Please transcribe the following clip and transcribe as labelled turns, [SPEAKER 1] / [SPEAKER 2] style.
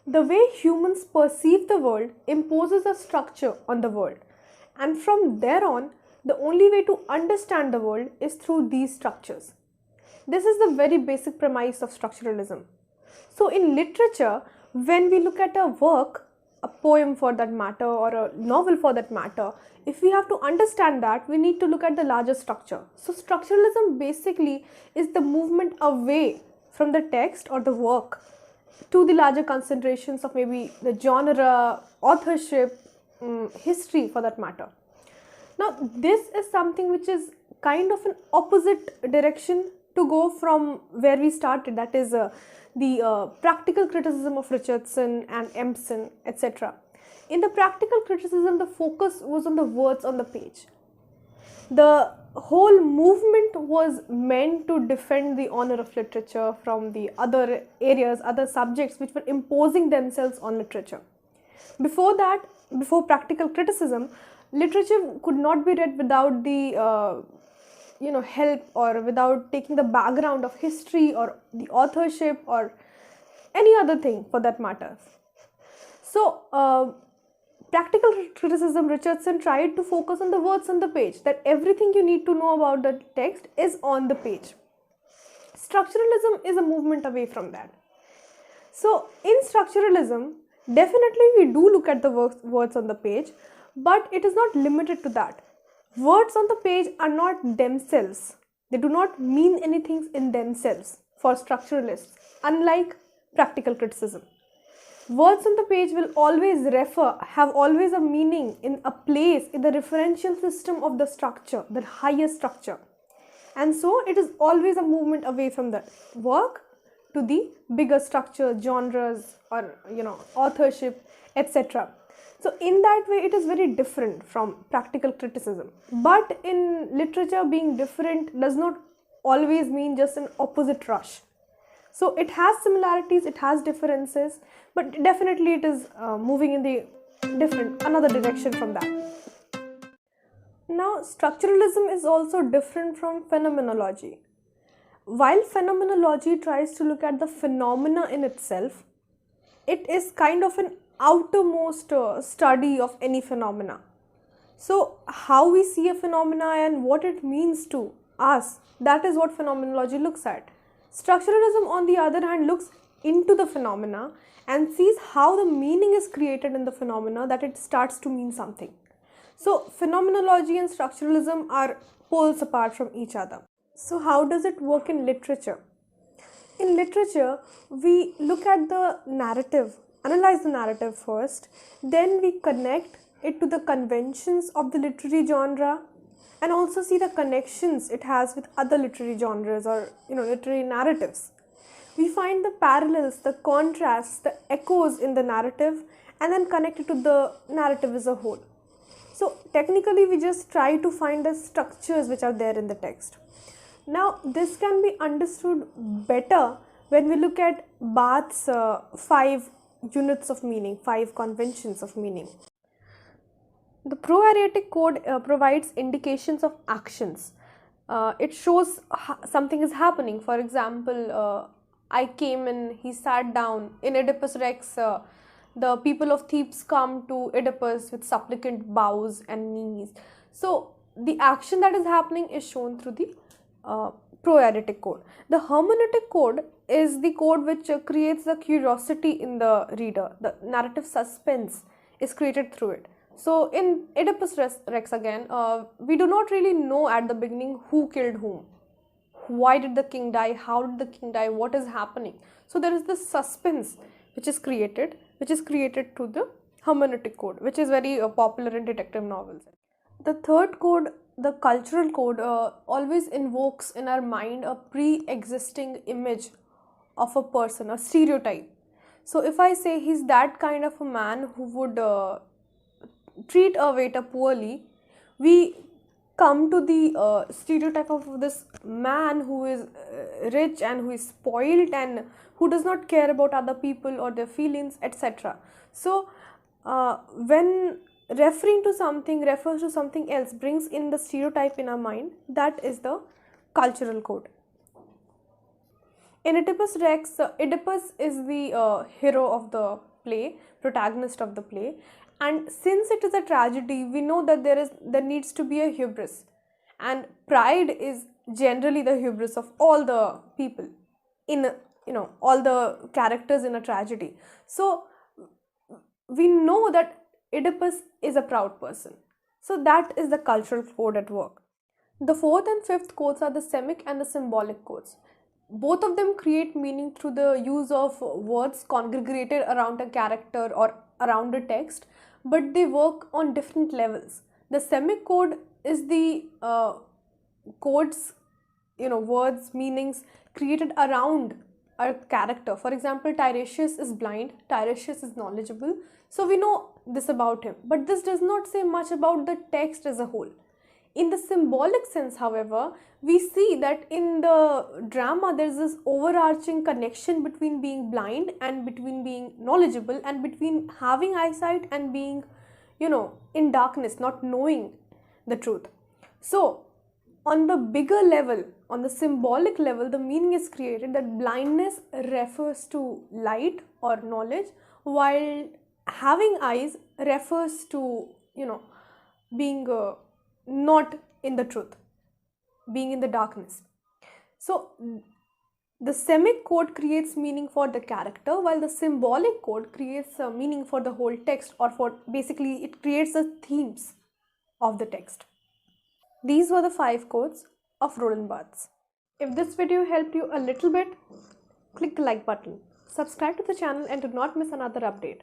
[SPEAKER 1] The way humans perceive the world imposes a structure on the world, and from there on, the only way to understand the world is through these structures. This is the very basic premise of structuralism. So in literature, when we look at a work, a poem for that matter, or a novel for that matter, if we have to understand that, we need to look at the larger structure. So structuralism basically is the movement away from the text or the work to the larger considerations of maybe the genre, authorship, history for that matter. Now this is something which is kind of an opposite direction to go from where we started, that is the practical criticism of Richardson and Empson, etc. In the practical criticism, the focus was on the words on the page. The whole movement was meant to defend the honor of literature from the other areas, other subjects which were imposing themselves on literature. Before that, before practical criticism, literature could not be read without the help or without taking the background of history or the authorship or any other thing for that matter. So practical criticism, Richardson tried to focus on the words on the page, that everything you need to know about the text is on the page. Structuralism is a movement away from that. So in structuralism, definitely we do look at the words on the page, but it is not limited to that. Words on the page are not themselves. They do not mean anything in themselves for structuralists, unlike practical criticism. Words on the page will always have always a meaning in a place in the referential system of the structure, the higher structure. And so it is always a movement away from the work to the bigger structure, genres, or authorship, etc. So in that way, it is very different from practical criticism. But in literature, being different does not always mean just an opposite rush. So it has similarities, it has differences, but definitely it is moving in the another direction from that. Now, structuralism is also different from phenomenology. While phenomenology tries to look at the phenomena in itself, it is kind of an outermost study of any phenomena. So how we see a phenomena and what it means to us, that is what phenomenology looks at. Structuralism, on the other hand, looks into the phenomena and sees how the meaning is created in the phenomena, that it starts to mean something. So phenomenology and structuralism are poles apart from each other. So how does it work in literature? In literature, we look at the narrative, analyze the narrative first, then we connect it to the conventions of the literary genre and also see the connections it has with other literary genres or literary narratives. We find the parallels, the contrasts, the echoes in the narrative and then connect it to the narrative as a whole. So technically we just try to find the structures which are there in the text. Now this can be understood better when we look at Barthes' 5 units of meaning, 5 conventions of meaning. The Proaeritic Code provides indications of actions. It shows something is happening. For example, I came in, he sat down. In Oedipus Rex, the people of Thebes come to Oedipus with supplicant bows and knees. So the action that is happening is shown through the Proaeritic Code. The Hermeneutic Code is the code which creates the curiosity in the reader. The narrative suspense is created through it. So in Oedipus Rex again, we do not really know at the beginning who killed whom. Why did the king die? How did the king die? What is happening? So there is this suspense which is created through the Hermeneutic Code, which is very popular in detective novels. The third code, the cultural code, always invokes in our mind a pre-existing image of a person, a stereotype. So if I say he's that kind of a man who would treat a waiter poorly, we come to the stereotype of this man who is rich and who is spoiled and who does not care about other people or their feelings, etc. So when referring to something refers to something else, brings in the stereotype in our mind, that is the cultural code. In Oedipus Rex, Oedipus is the hero of the play, protagonist of the play. And since it is a tragedy, we know that there needs to be a hubris, and pride is generally the hubris of all the people in, all the characters in a tragedy. So we know that Oedipus is a proud person. So that is the cultural code at work. The fourth and fifth codes are the Semic and the Symbolic codes. Both of them create meaning through the use of words congregated around a character or around a text, but they work on different levels. The Semic code is the codes, words, meanings created around a character. For example, Tiresias is blind, Tiresias is knowledgeable, so we know this about him, but this does not say much about the text as a whole. In the symbolic sense, however, we see that in the drama there is this overarching connection between being blind and between being knowledgeable, and between having eyesight and being, in darkness, not knowing the truth. So on the bigger level, on the symbolic level, the meaning is created that blindness refers to light or knowledge, while having eyes refers to, being not in the truth, being in the darkness. So the Semic code creates meaning for the character, while the Symbolic code creates a meaning for the whole text, or for basically it creates the themes of the text. These were the 5 codes of Roland Barthes. If this video helped you a little bit, click the like button, subscribe to the channel, and do not miss another update.